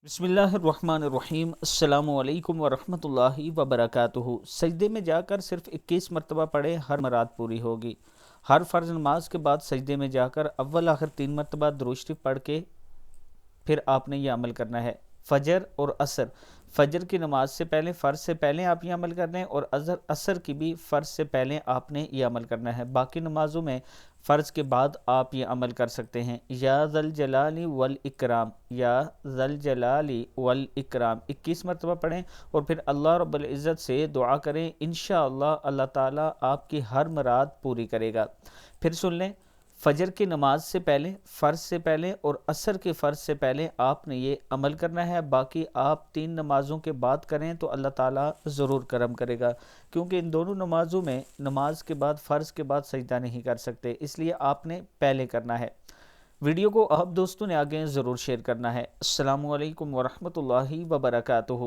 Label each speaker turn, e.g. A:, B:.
A: بسم اللہ الرحمن الرحیم۔ السلام علیکم ورحمۃ اللہ وبرکاتہ۔ سجدے میں جا کر صرف 21 مرتبہ پڑھے، ہر مراد پوری ہوگی۔ ہر فرض نماز کے بعد سجدے میں جا کر اول آخر 3 مرتبہ درود شریف پڑھ کے پھر آپ نے یہ عمل کرنا ہے۔ فجر اور عصر، فجر کی نماز سے پہلے، فرض سے پہلے آپ یہ عمل کرنا ہے، اور عصر کی بھی فرض سے پہلے آپ نے یہ عمل کرنا ہے۔ باقی نمازوں میں فرض کے بعد آپ یہ عمل کر سکتے ہیں۔ یا ذل جلال والاکرام، یا ذل جلال والاکرام 21 مرتبہ پڑھیں، اور پھر اللہ رب العزت سے دعا کریں، انشاءاللہ اللہ تعالیٰ آپ کی ہر مراد پوری کرے گا۔ پھر سن لیں، فجر کی نماز سے پہلے، فرض سے پہلے اور عصر کے فرض سے پہلے آپ نے یہ عمل کرنا ہے۔ باقی آپ 3 نمازوں کے بعد کریں تو اللہ تعالیٰ ضرور کرم کرے گا، کیونکہ ان دونوں نمازوں میں نماز کے بعد، فرض کے بعد سجدہ نہیں کر سکتے، اس لیے آپ نے پہلے کرنا ہے۔ ویڈیو کو آپ دوستوں نے آگے ضرور شیئر کرنا ہے۔ السلام علیکم ورحمۃ اللہ وبرکاتہ۔